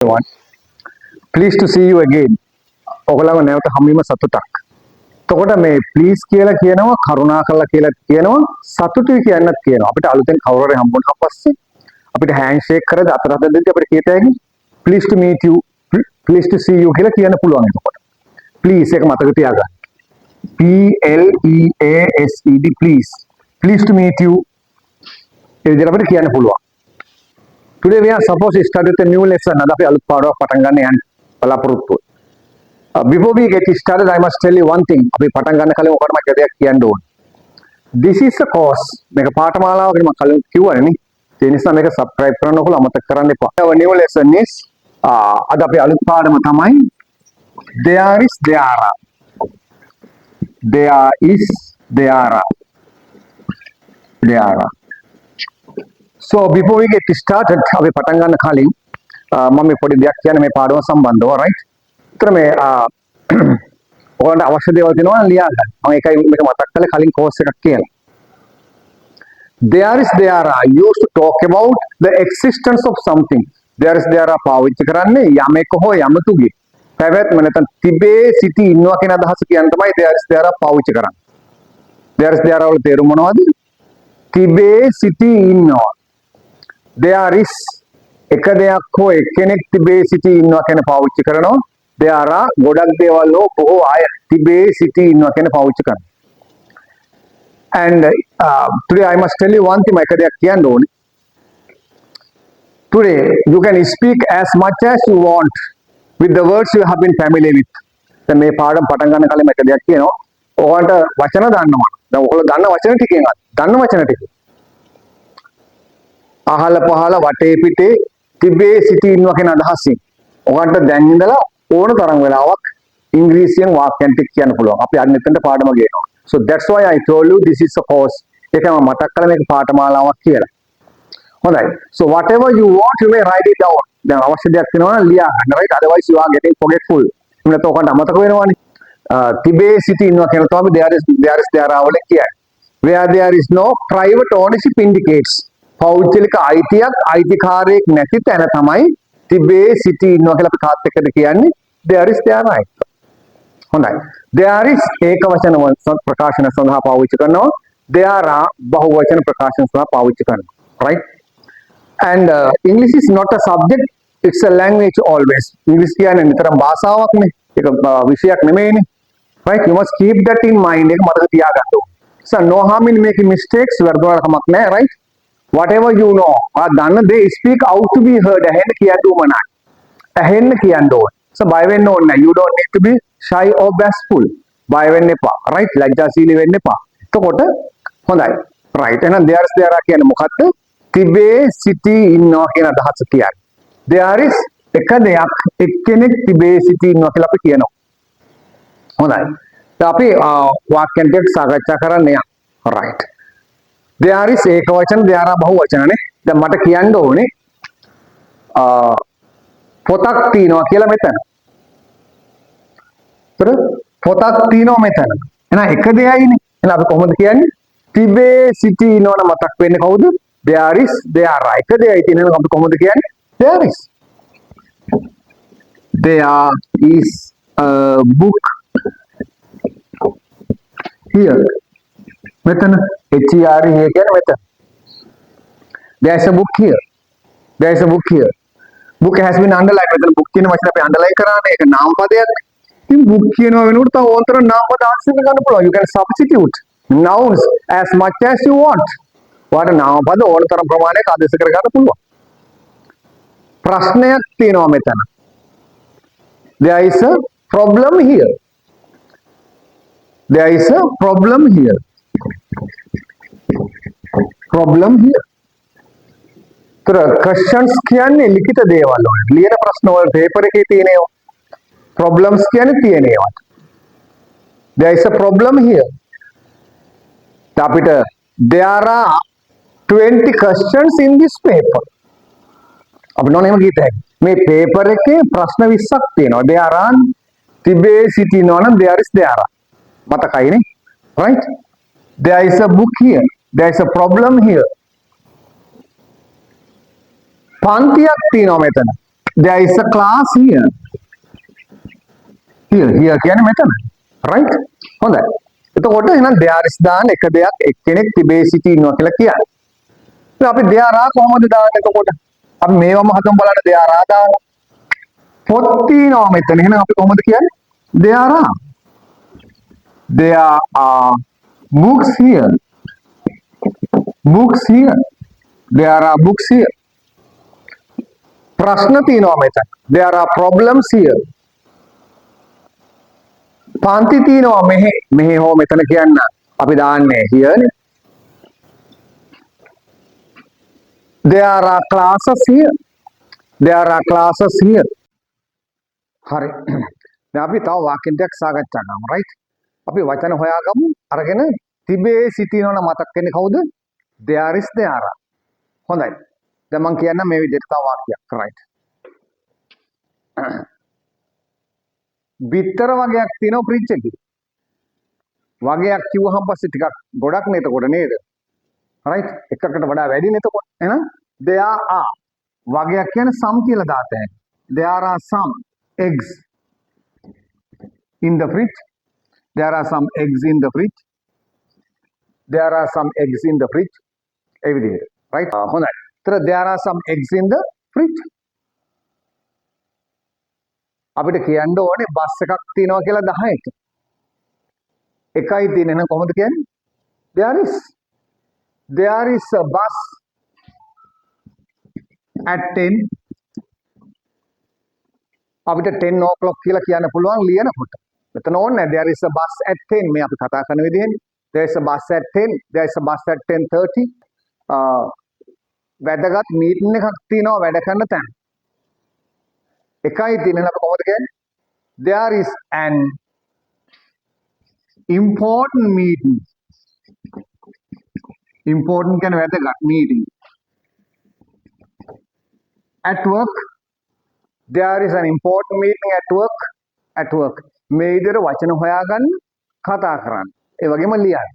everyone. Pleased to see you again. ඔයගොල්ලෝ නැවත හම්බවීම සතුටක්. එතකොට මේ please කියලා කියනවා කරුණාකරලා කියලා කියනවා සතුටුයි කියන්නත් කියනවා. අපිට අලුතෙන් කවුරු හරි හම්බුනහම පස්සේ අපිට handshake කරලා අත රද දෙද්දි අපිට කියත හැකි pleased to meet you, pleased to see you කියලා කියන්න පුළුවන් එතකොට. please එක මතක තියාගන්න. PLEASED please. Pleased to meet you. ඒ විදිහට අපිට කියන්න පුළුවන්. Today we are supposed to start with a new lesson. අද අපි අලුත් පාඩමක් පටන් ගන්න යන්නේ බලාපොරොත්තු. Before we get started, I must tell you one thing. අපි පටන් ගන්න කලින් ඔකට මම දෙයක් කියන්න ඕනේ. This is a course. මේක පාඨමාලාවකට මම කලින් කිව්වනේ නේ. ඒ නිසා මේක subscribe කරන්න ඕගොල්ලෝ අමතක කරන්න එපා. Our new lesson is අද අපි අලුත් පාඩම තමයි there is there are. There is there are. There are. So before we get started, අපි පටන් ගන්න කලින් මම මේ පොඩි දෙයක් කියන්න මේ පාඩම සම්බන්ධව, right? උතර මේ ඔයාලට අවශ්‍ය දේවල් තියෙනවා ලියා ගන්න. මම ඒකයි මේක මතක් කළේ කලින් කෝස් එකක් කියලා. There is there are used to talk about the existence of something. There is there are පාවිච්චි කරන්නේ යමෙක් හෝ යමතුගේ පැවැත්ම නැත්නම් තිබේ සිටි ඉන්නවා කියන අදහස කියන තමයි there is there are පාවිච්චි කරන්නේ. There is there are වල තේරුම මොනවද? තිබේ සිටි ඉන්නවා. There is එක දෙයක් හෝ එක්කෙනෙක් තිබේ සිටි ඉන්නවා කියන පාවිච්චි කරනවා. There are ගොඩක් දේවල් හෝ බොහෝ අය තිබේ සිටි ඉන්නවා කියන පාවිච්චි කරනවා. And today I must tell you one thing. එක දෙයක් කියන්න ඕනේ. Today you can speak as much as you want with the words you have been familiar with. දැන් මේ පාඩම් පටන් ගන්න කලින් එක දෙයක් කියනවා. ඔයාලට වචන දන්නවා. දැන් ඔයාලා දන්න වචන ටිකෙන් දන්න වචන ටික. අහල පහල වටේ පිටේ තිබේ සිටි ඉන්නවා කියන අදහසින් ඔයාලට දැන් ඉඳලා ඕන තරම් වෙලාවක් ඉංග්‍රීසියෙන් වාක්‍යයන් ටික කියන්න පුළුවන්. අපි අන්න එතනට පාඩම ගේනවා. So that's why I told you this is a course. ඒක මම මතක් කළා මේක පාඨමාලාවක් කියලා. හොඳයි. So whatever you want you may write it down. දැන් අවශ්‍ය දෙයක් වෙනවා නම් ලියා ගන්න, right? Otherwise you are getting forgetful. එන්නත ඔකට අමතක වෙනවනේ. තිබේ සිටි ඉන්නවා කියන තමයි there is there are වල කියන්නේ. Where there is no private ownership indicates. පෞද්ගලික අයිතියක් අයිතිකාරයෙක් නැති තැන තමයි තිබේ සිටි ඉන්නවා කියලා අපි කාත් එක්කද කියන්නේ there is there are. හොඳයි. there is ඒක වචන ප්‍රකාශන සඳහා පාවිච්චි කරනවා. there are බහුවචන ප්‍රකාශන සඳහා පාවිච්චි කරනවා. right? And English is not a subject, it's a language always. English කියන්නේ නිතරම භාෂාවක් නේ. ඒක විෂයක් නෙමෙයිනේ. right? You must keep that in mind. ඒක මතක තියාගන්න ඕනේ. So no harm in making mistakes. වැරදුනට කමක් නැහැ, right? Whatever you know, දන්න දේ speak out to be heard. ඇහෙන්න කියන්න ඕනේ. ඇහෙන්න කියන්න ඕනේ. So බය වෙන්න ඕනේ නැහැ. You don't need to be shy or bashful. බය වෙන්න එපා. right? ලැජ්ජාශීලී වෙන්න එපා. එතකොට හොඳයි. right? එහෙනම් there is there are කියන්නේ මොකක්ද? තිබේ සිටි ඉන්නවා කියන අදහස කියන්නේ. There is එක දෙයක් එක්කෙනෙක් තිබේ සිටි ඉන්නවා කියලා අපි කියනවා. හොඳයි. දැන් අපි වාක්‍යයන් ටික සාකච්ඡා කරන්න යනවා. right? there is ඒක වචන there are බහුවචනනේ. දැන් මට කියන්න ඕනේ පොතක් තියෙනවා කියලා මෙතන. ඒතර පොතක් තියෙනවා මෙතන. එහෙනම් එක දෙයයිනේ. එහෙනම් අපි කොහොමද කියන්නේ? තිබේ සිටි ඉන්නවන මතක් වෙන්නේ කවුද? there is there are. එක දෙයයි තියෙනවා අපි කොහොමද කියන්නේ? there is. There is a book here. මෙතන HERE කියන්නේ මෙතන. There is a book here. There is a book here. Book has been underlined. මෙතන book කියන වචනේ අපි underline කරානේ. ඒක නාම පදයක්. ඉතින් book කියනවා වෙනකොට තව ඕනතර නාම පද ආශ්‍රය ගන්න පුළුවන්. You can substitute nouns as much as you want. ඔයාලට නාම පද ඕනතරම් ප්‍රමාණයක් ආදේශ කර ගන්න පුළුවන්. ප්‍රශ්නයක් තියෙනවා මෙතන. There is a problem here. There is a problem here. Problem here. तर questions කියන්නේ ලිඛිත දේවල් වල. ලියන ප්‍රශ්න වල පේපර් එකේ තියෙන ඒවා. Problems කියන්නේ තියෙන ඒවා. There is a problem here. අපිට there are 20 questions in this paper. අපි නෝන එහෙම කීත හැකියි. මේ පේපර් එකේ ප්‍රශ්න 20ක් තියෙනවා. there are තිබේ සිටිනවා නම් there is there are. මතකයිනේ. right? There is a book here. There is a problem here. පන්තියක් තියෙනවා මෙතන. there is a class here. Here කියන්නේ මෙතන. right? හොඳයි. එතකොට එහෙනම් there is දාන්න එක දෙයක් එක්කෙනෙක් තිබේ සිටි ඉන්නවා කියලා කියන්නේ. ඉතින් අපි there are කොහොමද දාන්නේ එතකොට? අපි මේවම හදමු බලන්න there are දාන්න. පොත් තියෙනවා මෙතන. එහෙනම් අපි කොහොමද කියන්නේ? there are. There are books here. Books here. There are books here. ප්‍රශ්න තියෙනවා මෙතන. There are problems here. පාන්ති තියෙනවා මෙහෙ. මෙහෙ හෝ මෙතන කියන්න අපි දාන්නේ here නේ. There are classes here. There are classes here. හරි. දැන් අපි තව වාක්‍යයක් සාකච්ඡා කරමු right? අපි වචන හොයාගමු. අරගෙන තිබේ සිටිනවන මතක් වෙන්නේ කවුද? There is there are. හොඳයි. දැන් මම කියන්න මේ විදිහට තව වාක්‍යයක් right. බිත්තර වගේක් තියෙනවා ෆ්‍රිජ් එකේ. වගේක් කිව්වහම පස්සේ ටිකක් ගොඩක් නේ එතකොට නේද? right? එකකට වඩා වැඩි නේ එතකොට. එහෙනම් there are වගේක් කියන්නේ some කියලා දාතේ. There are some eggs in the fridge. There are some eggs in the fridge. There are some eggs in the fridge. ඒ විදිහට. right? හොඳයි. ඒතර there are some eggs in the fridge. අපිට කියන්න ඕනේ bus එකක් තියෙනවා කියලා 10ක. එකයි තියෙන එහෙනම් කොහොමද කියන්නේ? There is a bus at 10. අපිට 10 o'clock කියලා කියන්න පුළුවන් ලියනකොට. මෙතන ඕනේ there is a bus at 10 මේ අපි කතා කරන විදිහෙන්නේ. There is a bus at 10. There is a bus at 10:30. වැදගත් මීටින් එකක් තියෙනවා වැඩ කරන තැන. එකයි තියෙන අපි කොහොමද කියන්නේ? There is an important meeting. Important කියන්නේ වැදගත් meeting. At work. There is an important meeting at work. At work. මේ විදිහට වචන හොයාගන්න කතා කරන්න. ඒ වගේම ලියන්න.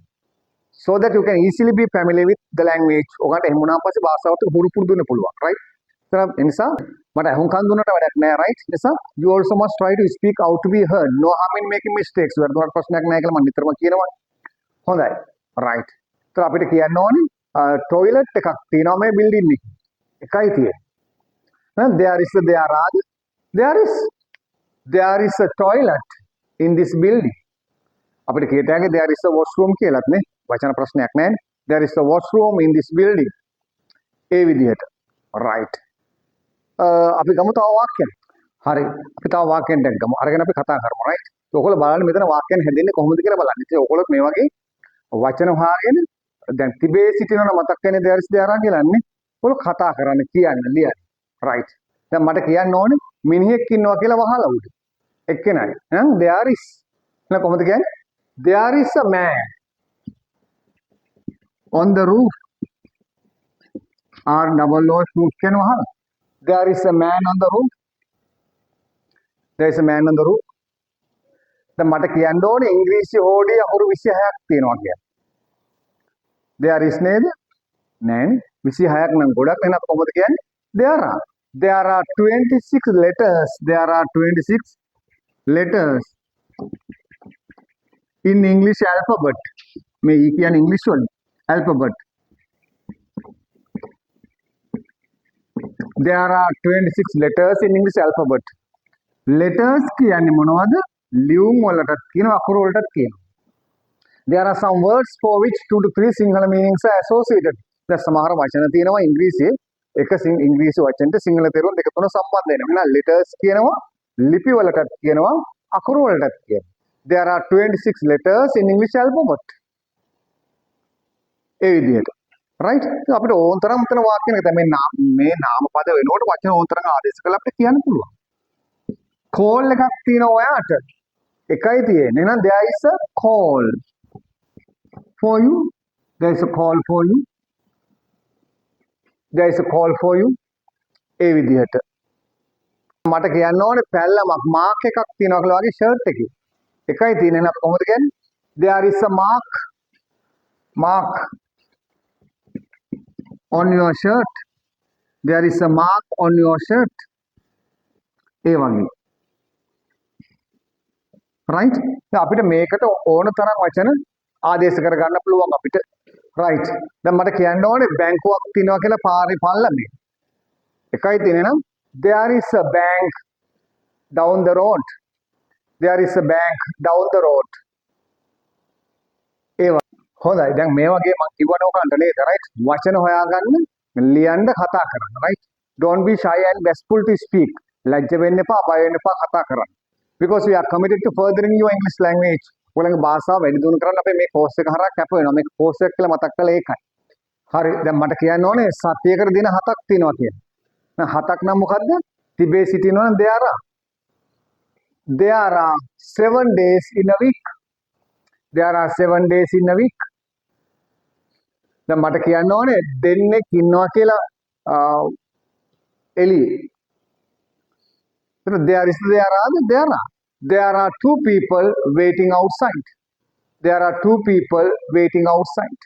So that you can easily be familiar with the language. ඔකට එහෙම වුණාන් පස්සේ භාෂාවට හුරු පුරුදු වෙන්න පුළුවන්. right? ඒ නිසා මට අහුම්කන් දුන්නට වැඩක් නැහැ right? නිසා you also must try to speak out to be heard. No harm in making mistakes. වැරදුනට ප්‍රශ්නයක් නැහැ කියලා මම නිතරම කියනවා. හොඳයි. right. ඒතර අපිට කියන්න ඕනේ toilet එකක් තියෙනවා මේ building එකේ. එකයි තියෙන්නේ. There is a toilet in this building. අපිට කියතෑගේ there is a washroom කියලාත් නේ. වචන ප්‍රශ්නයක් නැහැ. There is a washroom in this building. ඒ විදිහට. right. අපි ගමු තව වාක්‍යයක්. හරි. අපි තව වාක්‍යයක් ගමු. අරගෙන අපි කතා කරමු right. ඔයගොල්ලෝ බලන්න මෙතන වාක්‍යයන් හැදෙන්නේ කොහොමද කියලා බලන්න. ඉතින් ඔයගොල්ලෝ මේ වගේ වචන හොයාගෙන දැන් තිබේ සිටිනවන මතක් වෙන්නේ there is there are කියලාන්නේ. ඔයගොල්ලෝ කතා කරන්න කියන්න ලියන්න. right. දැන් මට කියන්න ඕනේ මිනිහෙක් ඉන්නවා කියලා වහලා උඩ. එක්කෙනයි. there is. එහෙනම් කොහොමද කියන්නේ? There is a man on the roof. R double O roof කියන වහලා. There is a man on the roof. There is a man on the roof. දැන් මට කියන්න ඕනේ ඉංග්‍රීසි හෝඩිය අහුරු 26ක් තියෙනවා කියලා. There is නේද? නෑනේ. 26ක් නම් ගොඩක් වෙනත් කොහොමද කියන්නේ? There are 26 letters. There are 26 letters in English alphabet. මේ E කියන්නේ English වලින් alphabet. There are 26 letters in English alphabet. Letters කියන්නේ මොනවද? ලියුම් වලටත් කියනවා අකුරු වලටත් කියනවා. There are some words for which 2 to 3 Sinhala meanings are associated. දැන් සමහර වචන තියෙනවා ඉංග්‍රීසියේ එක ඉංග්‍රීසි වචනට සිංහල තේරුම් දෙක තුන සම්බන්ධ වෙනවා. එහෙනම් letters කියනවා ලිපි වලටත් කියනවා අකුරු වලටත් කියනවා. There are 26 letters in English alphabet. ඒ විදිහට. right? අපිට ඕන තරම් මෙතන වාක්‍යයක් තමයි මේ නාමපද වෙනකොට වචන ඕන තරම් ආදේශ කරලා අපිට කියන්න පුළුවන්. call එකක් තියෙනවා ඔයාට. එකයි තියෙන්නේ. එහෙනම් there is a call for you. There is a call for you. There is a call for you. ඒ විදිහට. මට කියන්න ඕනේ පැල්ලමක් මාක් එකක් තියෙනවා කියලා වගේ ෂර්ට් එකේ. එකයි තියෙන්නේ. එහෙනම් අපි කොහොමද කියන්නේ? There is a mark on your shirt. There is a mark on your shirt. ඒ වගේ. right? දැන් අපිට මේකට ඕන තරම් වචන ආදේශ කරගන්න පුළුවන් අපිට. right? දැන් මට කියන්න ඕනේ බැංකුවක් තියෙනවා කියලා පාරේ පල්ලමේ. එකයි තියෙන්නේ නම් there is a bank down the road. There is a bank down the road. ඒ හොඳයි. දැන් මේ වගේ මම කිව්වන ඔකන්ට නේද? right? වචන හොයාගන්න, ලියන්න, කතා කරන්න. right? Don't be shy and bashful to speak. ලැජ්ජ වෙන්න එපා, බය වෙන්න එපා කතා කරන්න. Because we are committed to furthering your English language. ඔයගොල්ලන්ගේ භාෂාව වැඩි දියුණු කරන්න අපි මේ කෝස් එක හරහා කැප වෙනවා. මේ කෝස් එක කියලා මතක් කළා ඒකයි. හරි. දැන් මට කියන්න ඕනේ සතියකට දින 7ක් තියෙනවා කියලා. දැන් 7ක් නම් මොකද්ද? තිබේ සිටිනවා නම් there are 7 days in a week. There are 7 days in a week. දැන් මට කියන්න ඕනේ දෙන්නෙක් ඉන්නවා කියලා එළියේ. There are 2 people waiting outside. There are 2 people waiting outside.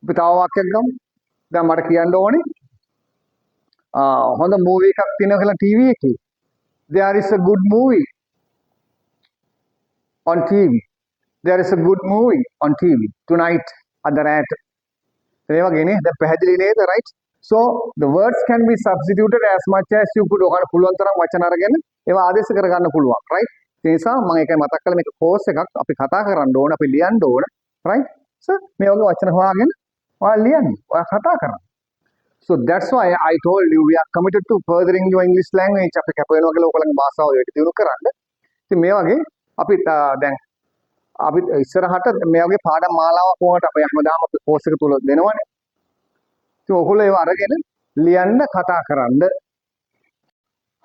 අපි තව වාක්‍යයක් ගමු. දැන් මට කියන්න ඕනේ හොඳ මූවි එකක් තියෙනවා කියලා ටීවී එකේ. There is a good movie on TV. There is a good movie on TV tonight at the Rat. ඒ වගේ නේ. දැන් පැහැදිලි නේද? right? So the words can be substituted as much as you could. ඔයාලට පුළුවන් තරම් වචන අරගෙන ඒවා ආදේශ කරගන්න පුළුවන්. right? ඒ නිසා මම ඒකයි මතක් කළේ මේක කෝස් එකක් අපි කතා කරන්න ඕන, අපි ලියන්න ඕන. right? So මේ වගේ වචන හොයාගෙන ඔයාලා ලියන්න. ඔයා කතා කරන්න. So that's why I told you we are committed to furthering your English language. අපි කැප වෙනවා කියලා ඔයගොල්ලන්ගේ භාෂාව වැඩි දියුණු කරන්න. ඉතින් මේ වගේ අපි දැන් අපි ඉස්සරහට මේ වගේ පාඩම් මාලාවක් කොහොමද අපි හැමදාම අපි කෝස් එක තුල දෙනවනේ. ඉතින් ඔයගොල්ලෝ ඒව අරගෙන ලියන්න, කතා කරන්න.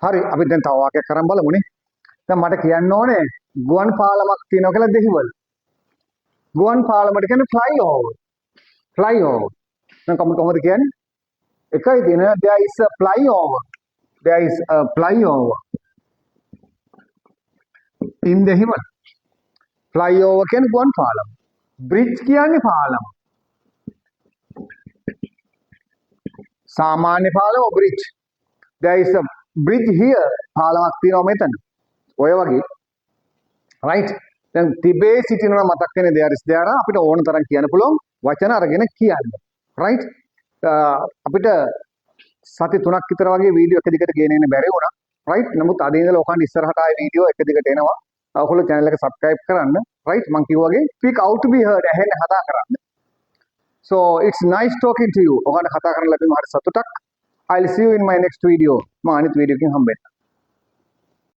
හරි. අපි දැන් තව වාක්‍යයක් කරන් බලමුනේ. දැන් මට කියන්න ඕනේ ගුවන් පාලමක් තියෙනවා කියලා දෙහිවල. ගුවන් පාලමට කියන්නේ flyover. flyover. දැන් කොහොමද කියන්නේ? එකයි තියෙන there is a flyover. There is a flyover in the hill. flyover කියන්නේ ගුවන් පාලම. bridge කියන්නේ පාලම. සාමාන්‍ය පාලම bridge. There is a bridge here. පාලමක් තියෙනවා මෙතන. ඔය වගේ. right? දැන් තිබේ සිටිනවා මතක් වෙන්නේ there is there අපිට ඕන තරම් කියන්න පුළුවන් වචන අරගෙන කියන්න. right? අපිට සති 3ක් විතර වගේ වීඩියෝ එක දිගට ගෙන එන්න බැරි වුණා. right? නමුත් අද ඉඳලා ඔකන් ඉස්සරහට ආයේ වීඩියෝ එක දිගට එනවා. ඔයගොල්ලෝ channel එක subscribe කරන්න. right? මම කිව්වා වගේ speak out to be heard ඇහෙන්න කතා කරන්න. So it's nice talking to you. ඔයාලට කතා කරන්න ලැබීම හරි සතුටක්. I'll see you in my next video. මම අනිත් වීඩියෝ එකකින් හම්බෙන්න.